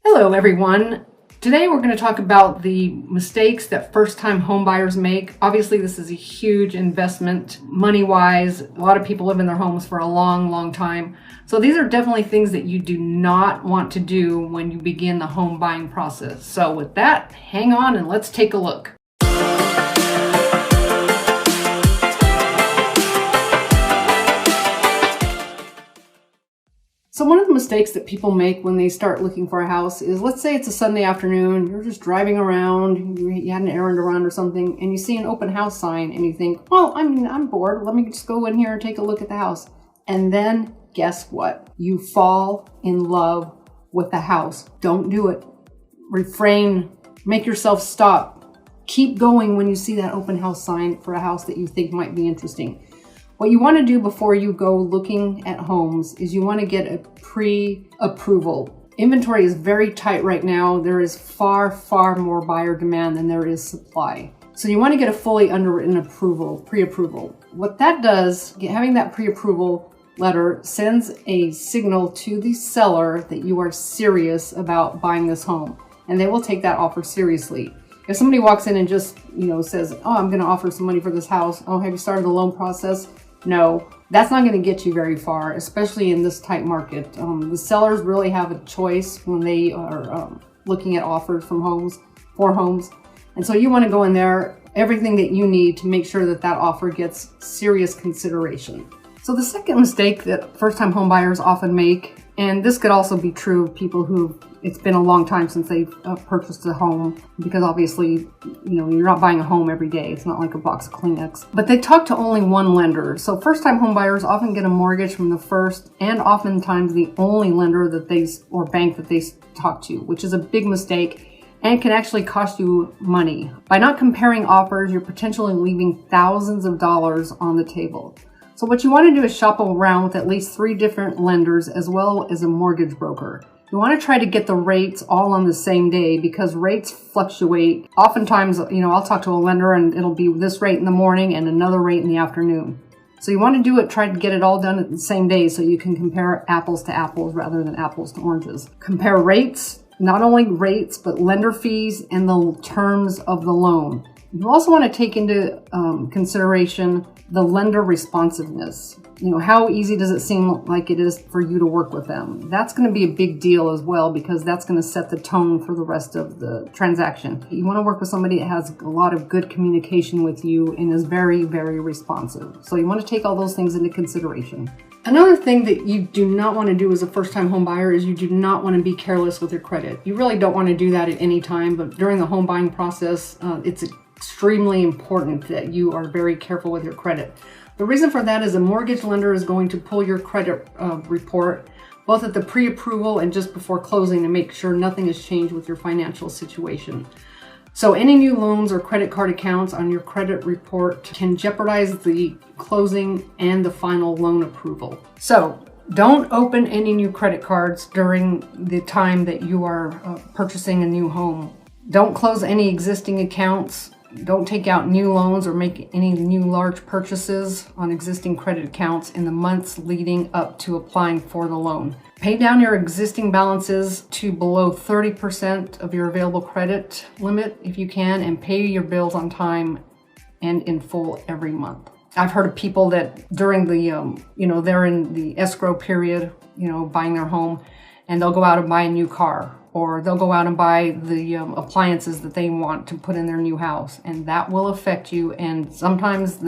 Hello everyone. Today we're going to talk about the mistakes that first-time home buyers make. Obviously this is a huge investment money-wise. A lot of people live in their homes for a long time. So these are definitely things that you do not want to do when you begin the home buying process. So with that, hang on and let's take a look. So one of the mistakes that people make when they start looking for a house is, let's say it's a Sunday afternoon, you're just driving around, you had an errand to run or something, and you see an open house sign and you think, well, I'm bored, let me just go in here and take a look at the house. And then guess what? You fall in love with the house. Don't do it. Refrain, make yourself stop. Keep going when you see that open house sign for a house that you think might be interesting. What you want to do before you go looking at homes is you want to get a pre-approval. Inventory is very tight right now. There is far more buyer demand than there is supply. So you want to get a fully underwritten approval, pre-approval. What that does, having that pre-approval letter sends a signal to the seller that you are serious about buying this home, and they will take that offer seriously. If somebody walks in and just, says, oh, I'm going to offer some money for this house. Oh, have you started the loan process? No, that's not going to get you very far, especially in this tight market. The sellers really have a choice when they are looking at offers for homes. And so you want to go in there, everything that you need to make sure that that offer gets serious consideration. So the second mistake that first-time home buyers often make, and this could also be true of people who it's been a long time since they've purchased a home, because obviously, you're not buying a home every day. It's not like a box of Kleenex. But they talk to only one lender. So first-time home buyers often get a mortgage from the first and oftentimes the only lender or bank that they talk to, which is a big mistake and can actually cost you money. By not comparing offers, you're potentially leaving thousands of dollars on the table. So what you want to do is shop around with at least 3 different lenders as well as a mortgage broker. You want to try to get the rates all on the same day because rates fluctuate. Oftentimes, I'll talk to a lender and it'll be this rate in the morning and another rate in the afternoon. So you want to try to get it all done at the same day so you can compare apples to apples rather than apples to oranges. Compare rates, not only rates, but lender fees and the terms of the loan. You also want to take into consideration the lender responsiveness. How easy does it seem like it is for you to work with them? That's going to be a big deal as well because that's going to set the tone for the rest of the transaction. You want to work with somebody that has a lot of good communication with you and is very responsive. So you want to take all those things into consideration. Another thing that you do not want to do as a first-time home buyer is you do not want to be careless with your credit. You really don't want to do that at any time, but during the home buying process, it's extremely important that you are very careful with your credit. The reason for that is a mortgage lender is going to pull your credit report both at the pre-approval and just before closing to make sure nothing has changed with your financial situation. So any new loans or credit card accounts on your credit report can jeopardize the closing and the final loan approval. So don't open any new credit cards during the time that you are purchasing a new home. Don't close any existing accounts. Don't take out new loans or make any new large purchases on existing credit accounts in the months leading up to applying for the loan. Pay down your existing balances to below 30% of your available credit limit if you can, and pay your bills on time and in full every month. I've heard of people that during the, they're in the escrow period, buying their home, and they'll go out and buy a new car, or they'll go out and buy the appliances that they want to put in their new house, and that will affect you. And sometimes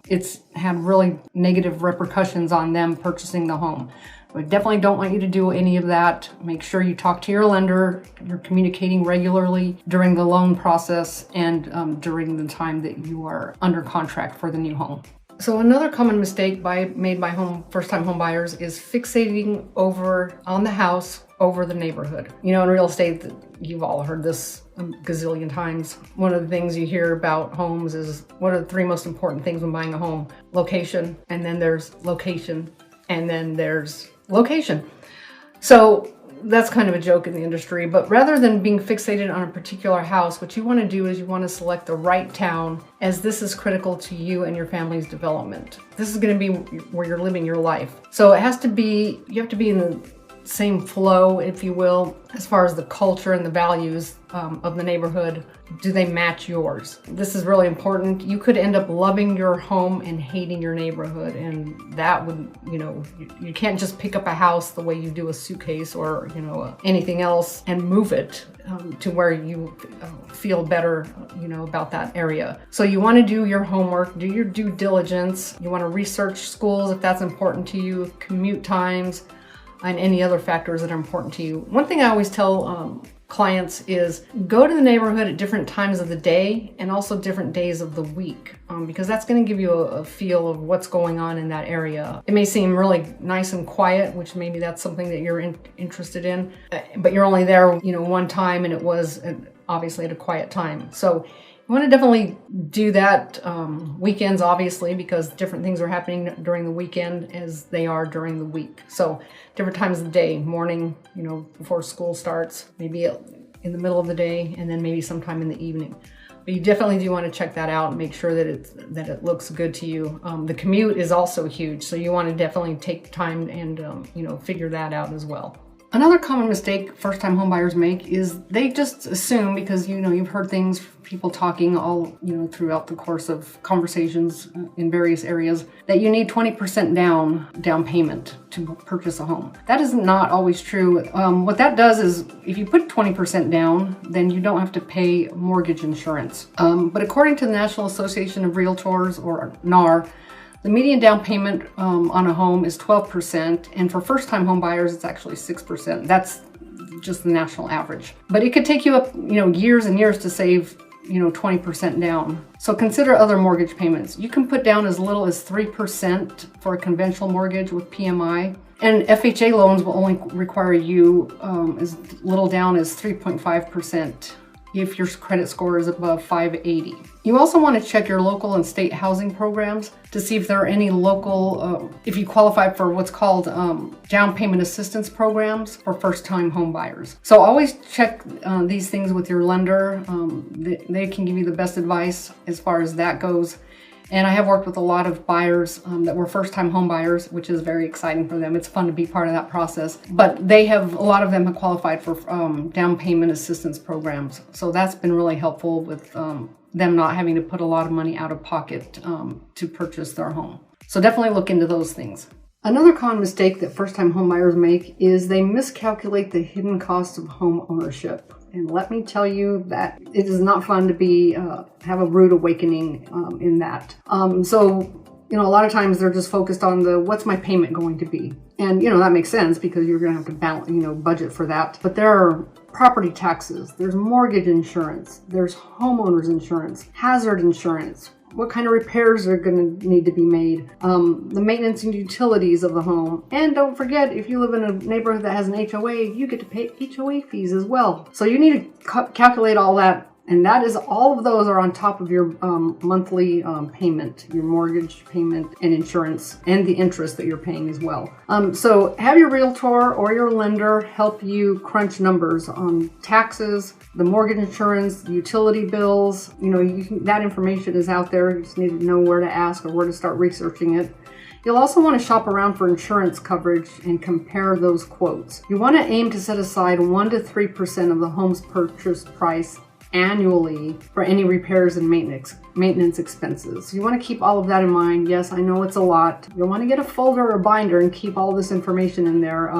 it's had really negative repercussions on them purchasing the home. I definitely don't want you to do any of that. Make sure you talk to your lender. You're communicating regularly during the loan process and during the time that you are under contract for the new home. So another common mistake made by first-time home buyers is fixating on the house over the neighborhood. In real estate, you've all heard this a gazillion times. One of the things you hear about homes is, what are the 3 most important things when buying a home? Location, and then there's location, and then there's location. So that's kind of a joke in the industry, but rather than being fixated on a particular house, what you want to do is you want to select the right town, as this is critical to you and your family's development. This is going to be where you're living your life. So you have to be in same flow, if you will, as far as the culture and the values of the neighborhood. Do they match yours? This is really important. You could end up loving your home and hating your neighborhood, and that would, you can't just pick up a house the way you do a suitcase or, anything else and move it to where you feel better, about that area. So you want to do your homework, do your due diligence. You want to research schools if that's important to you, commute times, and any other factors that are important to you. One thing I always tell clients is go to the neighborhood at different times of the day and also different days of the week, because that's going to give you a feel of what's going on in that area. It may seem really nice and quiet, which maybe that's something that you're interested in, but you're only there, one time, and it was obviously at a quiet time. So you want to definitely do that weekends, obviously, because different things are happening during the weekend as they are during the week. So different times of the day, morning, before school starts, maybe in the middle of the day, and then maybe sometime in the evening. But you definitely do want to check that out and make sure that it looks good to you. The commute is also huge, so you want to definitely take time and figure that out as well. Another common mistake first-time homebuyers make is they just assume, because you've heard things, people talking all throughout the course of conversations in various areas, that you need 20% down payment to purchase a home. That is not always true. What that does is, if you put 20% down, then you don't have to pay mortgage insurance. But according to the National Association of Realtors, or NAR, the median down payment on a home is 12%, and for first-time home buyers, it's actually 6%. That's just the national average. But it could take you up, years and years to save, 20% down. So consider other mortgage payments. You can put down as little as 3% for a conventional mortgage with PMI, and FHA loans will only require you as little down as 3.5%. if your credit score is above 580. You also want to check your local and state housing programs to see if there are any local, if you qualify for what's called down payment assistance programs for first-time home buyers. So always check these things with your lender. They can give you the best advice as far as that goes. And I have worked with a lot of buyers that were first-time home buyers, which is very exciting for them. It's fun to be part of that process. But a lot of them have qualified for down payment assistance programs. So that's been really helpful with them not having to put a lot of money out of pocket to purchase their home. So definitely look into those things. Another common mistake that first-time home buyers make is they miscalculate the hidden cost of home ownership. And let me tell you that it is not fun to have a rude awakening in that. So a lot of times they're just focused on what's my payment going to be, and that makes sense because you're going to have to balance, budget for that. But there are property taxes, there's mortgage insurance, there's homeowners insurance, hazard insurance. What kind of repairs are going to need to be made, the maintenance and utilities of the home. And don't forget, if you live in a neighborhood that has an HOA, you get to pay HOA fees as well. So you need to calculate all that. And all of those are on top of your monthly payment, your mortgage payment and insurance, and the interest that you're paying as well. So have your realtor or your lender help you crunch numbers on taxes, the mortgage insurance, the utility bills. That information is out there. You just need to know where to ask or where to start researching it. You'll also want to shop around for insurance coverage and compare those quotes. You want to aim to set aside 1 to 3% of the home's purchase price annually for any repairs and maintenance expenses. You want to keep all of that in mind. Yes, I know it's a lot. You'll want to get a folder or binder and keep all this information in there.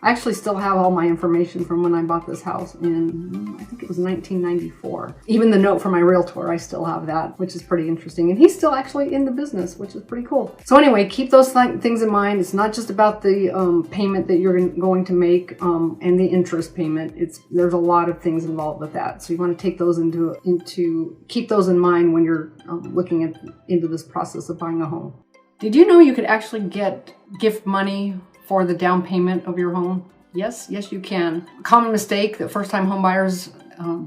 I actually still have all my information from when I bought this house in, I think it was 1994. Even the note from my realtor, I still have that, which is pretty interesting. And he's still actually in the business, which is pretty cool. So anyway, keep those things in mind. It's not just about the payment that you're going to make and the interest payment. There's a lot of things involved with that. So you want to take those keep those in mind when you're looking into this process of buying a home. Did you know you could actually get gift money for the down payment of your home? Yes, you can. A common mistake that first-time home buyers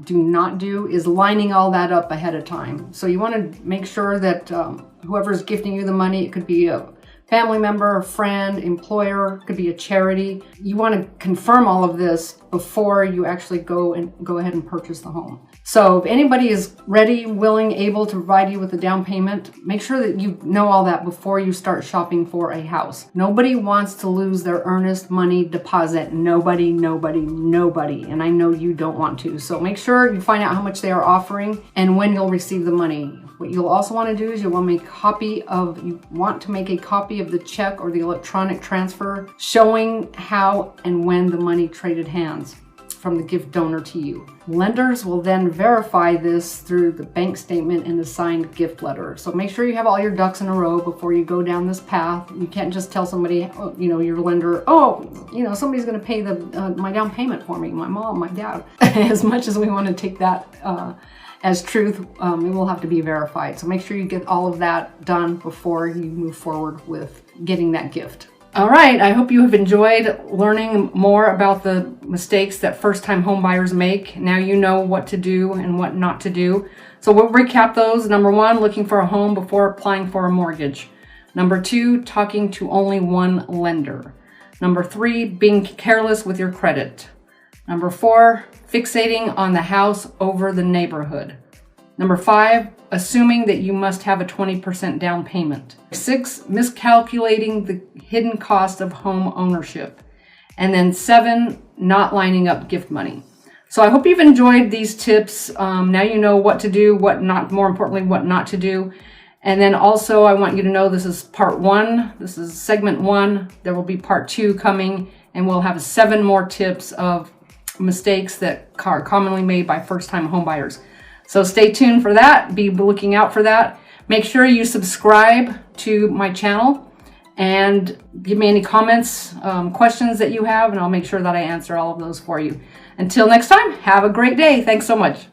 do not do is lining all that up ahead of time. So you want to make sure that whoever's gifting you the money, it could be a family member, friend, employer, could be a charity. You want to confirm all of this before you actually go ahead and purchase the home. So if anybody is ready, willing, able to provide you with a down payment, make sure that you know all that before you start shopping for a house. Nobody wants to lose their earnest money deposit. Nobody. And I know you don't want to. So make sure you find out how much they are offering and when you'll receive the money. What you'll also want to do is you want to make a copy of the check or the electronic transfer showing how and when the money traded hands from the gift donor to you. Lenders will then verify this through the bank statement and the signed gift letter. So make sure you have all your ducks in a row before you go down this path. You can't just tell somebody, your lender, somebody's going to pay my down payment for me, my mom, my dad. As much as we want to take that as truth, it will have to be verified. So make sure you get all of that done before you move forward with getting that gift. All right, I hope you have enjoyed learning more about the mistakes that first-time home buyers make. Now you know what to do and what not to do. So we'll recap those. Number 1, looking for a home before applying for a mortgage. Number 2, talking to only one lender. Number 3, being careless with your credit. Number 4, fixating on the house over the neighborhood. Number 5, assuming that you must have a 20% down payment. 6, miscalculating the hidden cost of home ownership. And then 7, not lining up gift money. So I hope you've enjoyed these tips. Now you know what to do, more importantly, what not to do. And then also I want you to know this is part 1. This is segment 1. There will be part 2 coming, and we'll have 7 more tips of mistakes that are commonly made by first-time home buyers. So stay tuned for that. Be looking out for that. Make sure you subscribe to my channel and give me any comments, questions that you have, and I'll make sure that I answer all of those for you. Until next time, have a great day. Thanks so much.